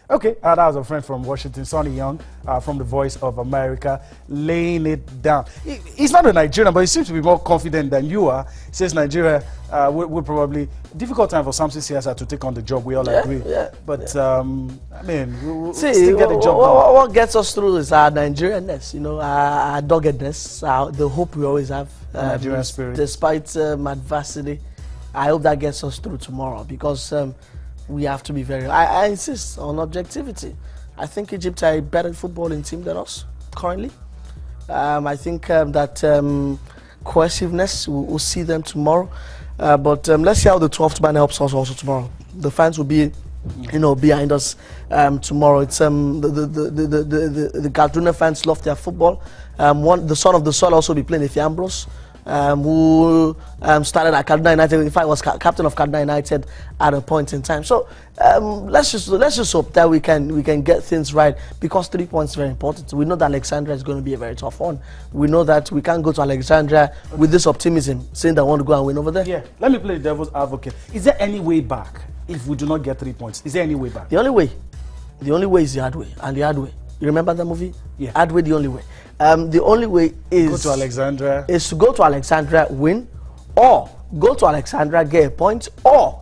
Okay, that was a friend from Washington, Sonny Young, from the Voice of America, laying it down. He's not a Nigerian, but he seems to be more confident than you are. He says Nigeria will probably difficult time for Samson Siasa to take on the job. We all agree. Yeah, but I mean, we'll see, still get the job done. What gets us through is our Nigerianness, you know, our doggedness, the hope we always have, Nigerian spirit, despite adversity. I hope that gets us through tomorrow because. We have to be very. I insist on objectivity. I think Egypt are a better footballing team than us currently. I think that cohesiveness, we'll see them tomorrow. But let's see how the 12th man helps us also tomorrow. The fans will be, you know, behind us tomorrow. It's the Kaduna fans love their football. The son of the soil also be playing Ife Ambrose. Who started at Kaduna United. In fact, was captain of Kaduna United at a point in time. So let's just hope that we can get things right because 3 points is very important. We know that Alexandria is going to be a very tough one. We know that we can't go to Alexandria with this optimism, saying that we want to go and win over there. Yeah, let me play devil's advocate. Is there any way back if we do not get 3 points? Is there any way back? The only way is the hard way, and the hard way. You remember that movie? Yeah. Hard way, the only way. The only way is go to Alexandria. Is to go to Alexandria, win, or go to Alexandria, get a point, or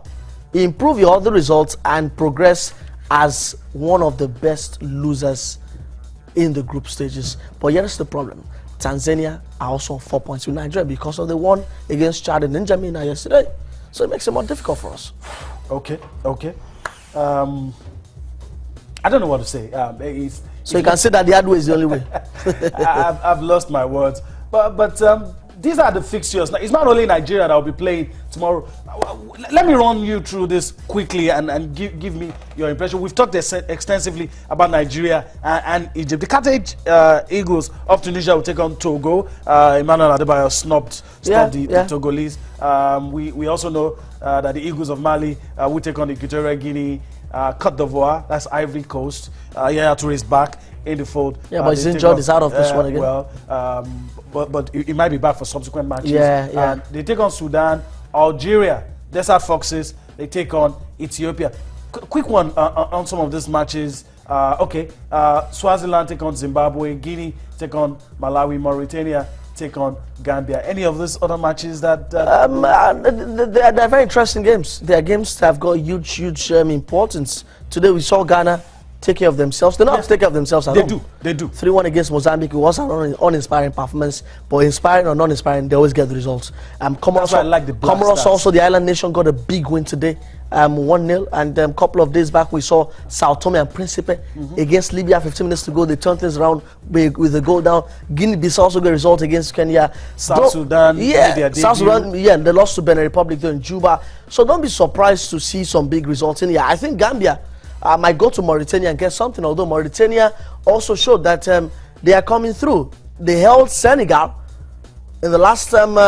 improve your other results and progress as one of the best losers in the group stages. But here's the problem: Tanzania are also on 4 points with Nigeria because of the one against Chad and N'Djamena yesterday. So it makes it more difficult for us. Okay. I don't know what to say. So you can say that the hard way is the only way. I've lost my words. But these are the fixtures. It's not only Nigeria that will be playing tomorrow. Let me run you through this quickly and give me your impression. We've talked extensively about Nigeria and Egypt. The Carthage Eagles of Tunisia will take on Togo. Emmanuel Adebayo snubbed the Togolese. We also know that the Eagles of Mali will take on Equatorial Guinea. Côte d'Ivoire, that's Ivory Coast. Yaya Toure is back in the fold. Yeah, but he's injured. He's out of this one again. Well, but he might be back for subsequent matches. Yeah. They take on Sudan, Algeria, Desert Foxes. They take on Ethiopia. Quick one on some of these matches. Swaziland take on Zimbabwe. Guinea take on Malawi. Mauritania take on Gambia. Any of these other matches that they're very interesting games. They are games that have got huge importance. Today we saw Ghana take care of themselves. They don't have to take care of themselves at all. They do. 3-1 against Mozambique. It was an uninspiring performance, but inspiring or non-inspiring, they always get the results. That's why I like the Black Comoros Stars. also, the island nation, got a big win today, 1-0. And a couple of days back, we saw Sao Tome and Principe against Libya. 15 minutes to go, they turned things around with a goal down. Guinea-Bissau also got a result against Kenya. South Sudan, South Sudan, they lost to Benin Republic there in Juba. So don't be surprised to see some big results in here. I think Gambia might go to Mauritania and get something, although Mauritania also showed that they are coming through. They held Senegal in the last round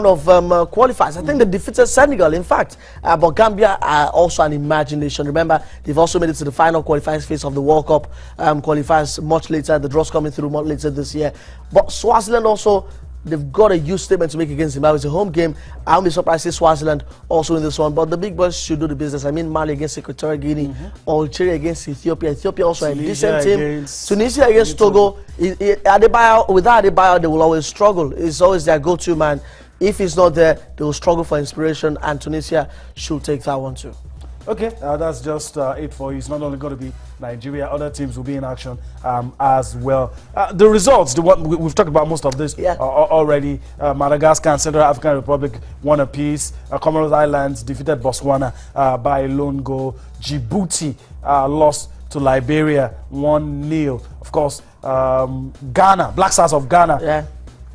of qualifiers. I think they defeated Senegal, in fact. But Gambia are also an imagination. Remember, they've also made it to the final qualifiers phase of the World Cup qualifiers much later. The draw's coming through much later this year. But Swaziland also, they've got a huge statement to make against Zimbabwe. It's a home game. I won't be surprised to see Swaziland also in this one. But the big boys should do the business. I mean, Mali against Equatorial Guinea, Algeria against Ethiopia. Ethiopia also a decent team. Tunisia against Togo. Without Adebayo, they will always struggle. It's always their go-to man. If he's not there, they will struggle for inspiration, and Tunisia should take that one too. Okay, that's just it for you. It's not only going to be Nigeria, other teams will be in action as well. The results, we've talked about most of this already. Madagascar and Central African Republic won a piece. Comoros Islands defeated Botswana by a lone goal. Djibouti lost to Liberia 1-0. Of course, Ghana, Black Stars of Ghana. Yeah.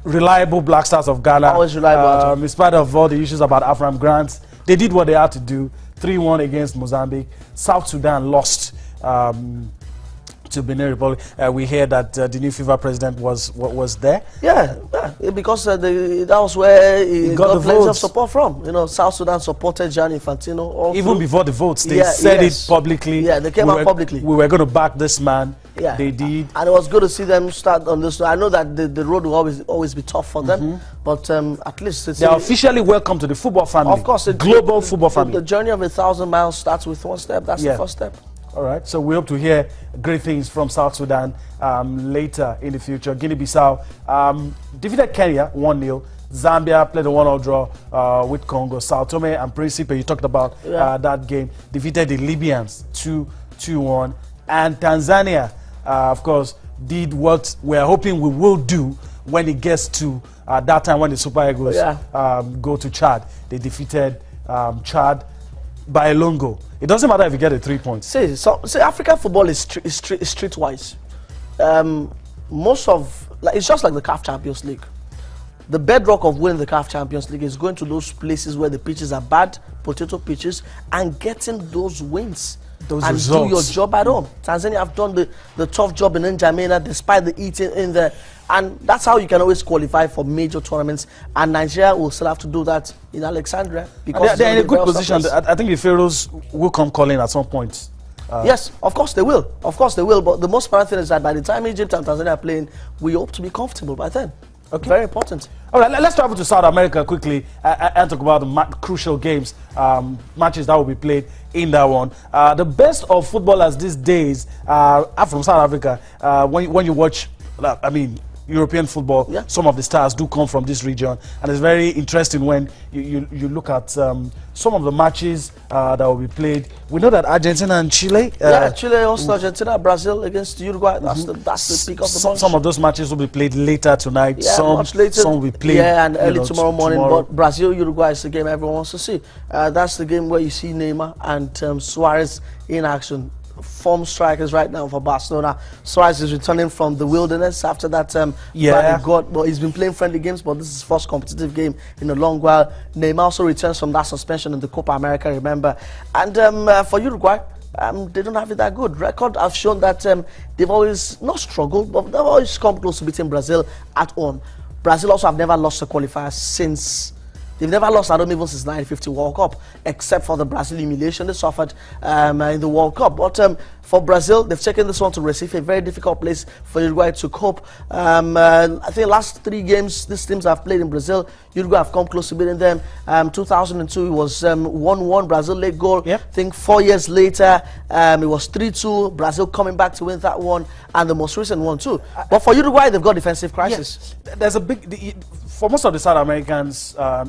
Reliable Black Stars of Ghana. Always reliable. In spite of all the issues about Afram grants, they did what they had to do. 3-1 against Mozambique. South Sudan lost to Benin Republic. We hear that the new FIFA president was there. Yeah, because that was where he got plenty of support from. You know, South Sudan supported Gianni Infantino. Even before the votes, they said it publicly. Yeah, they came out publicly. We were going to back this man. Yeah, they did. And it was good to see them start on this. I know that the road will always be tough for them, but at least they are officially welcome to the football family. Of course, global football family. The journey of 1,000 miles starts with one step. That's the first step. All right, so we hope to hear great things from South Sudan later in the future. Guinea-Bissau defeated Kenya 1-0. Zambia played a 1-0 draw with Congo. Sao Tome and Principe, you talked about that game, defeated the Libyans 2-1. And Tanzania, of course, did what we're hoping we will do when it gets to that time when the Super Eagles go to Chad. They defeated Chad by a long goal. It doesn't matter if you get the 3 points. See, African football is streetwise. It's just like the CAF Champions League. The bedrock of winning the CAF Champions League is going to those places where the pitches are bad, potato pitches, and getting those wins. Those and results. Do your job at home. Tanzania have done the tough job in N'Djamena despite the eating in there. And that's how you can always qualify for major tournaments. And Nigeria will still have to do that in Alexandria. Because they're in a good position. I think the Pharaohs will come calling at some point. Yes, of course they will. Of course they will. But the most important thing is that by the time Egypt and Tanzania are playing, we hope to be comfortable by then. Okay. Very important. All right, let's travel to South America quickly and talk about the crucial games, matches that will be played in that one. The best of footballers these days are from South Africa. When you watch, I mean, European football, some of the stars do come from this region, and it's very interesting when you look at some of the matches that will be played. We know that Argentina and Chile. Chile also Argentina, Brazil against Uruguay. That's the peak of the bunch. Some of those matches will be played later tonight. Much later. Some will be played. And early tomorrow morning. But Brazil, Uruguay is the game everyone wants to see. That's the game where you see Neymar and Suarez in action. Form strikers right now for Barcelona. Suarez is returning from the wilderness after that he's been playing friendly games, but this is his first competitive game in a long while. Neymar also returns from that suspension in the Copa America, remember. And for Uruguay, they don't have it that good. Record have shown that they've always not struggled, but they've always come close to beating Brazil at home. Brazil also have never lost a qualifier since. They've never lost at home even since 1950 World Cup, except for the Brazil humiliation they suffered in the World Cup. But for Brazil, they've taken this one to Recife, a very difficult place for Uruguay to cope. I think last 3 games these teams have played in Brazil, Uruguay have come close to beating them. 2002 it was 1-1, Brazil late goal. I think 4 years later it was 3-2, Brazil coming back to win that one, and the most recent one too. But for Uruguay, they've got defensive crisis. There's a big... For most of the South Americans, a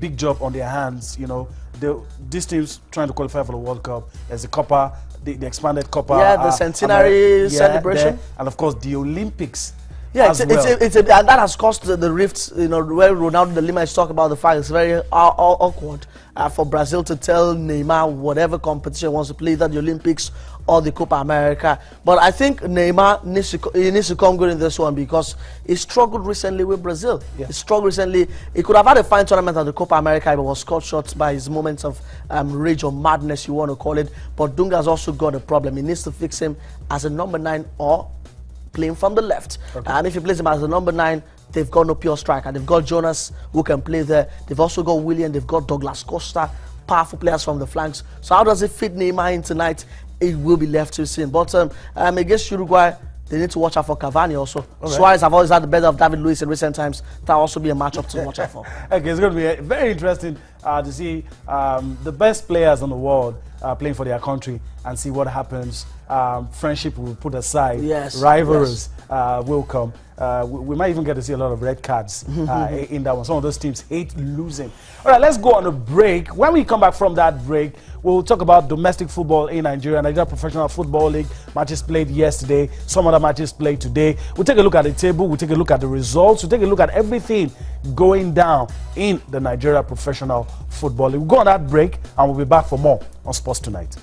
big job on their hands. You know, these teams trying to qualify for the World Cup. There's the Copa, the expanded Copa. The centenary celebration, and of course the Olympics. And that has caused the rifts. You know, where Ronaldo de Lima is talking about the fact it's very awkward for Brazil to tell Neymar whatever competition he wants to play, that the Olympics or the Copa America. But I think Neymar needs to come good in this one because he struggled recently with Brazil. He struggled recently. He could have had a fine tournament at the Copa America, but was cut short by his moments of rage or madness, you want to call it. But Dunga's also got a problem. He needs to fix him as a number 9 or playing from the left. And if he plays him as a number 9, they've got no pure striker. They've got Jonas who can play there. They've also got William. They've got Douglas Costa, powerful players from the flanks. So how does it fit Neymar in tonight? It will be left to see. But against Uruguay, they need to watch out for Cavani also. Suarez have always had the better of David Luiz in recent times. That will also be a matchup to watch out for. Okay, it's going to be very interesting to see the best players in the world playing for their country and see what happens. Friendship will put aside. Rivalries will come. We might even get to see a lot of red cards in that one. Some of those teams hate losing. All right, let's go on a break. When we come back from that break, we'll talk about domestic football in Nigeria, Nigeria Professional Football League, matches played yesterday, some other matches played today. We'll take a look at the table, we'll take a look at the results, we'll take a look at everything going down in the Nigeria Professional Football League. We'll go on that break and we'll be back for more on Sports Tonight.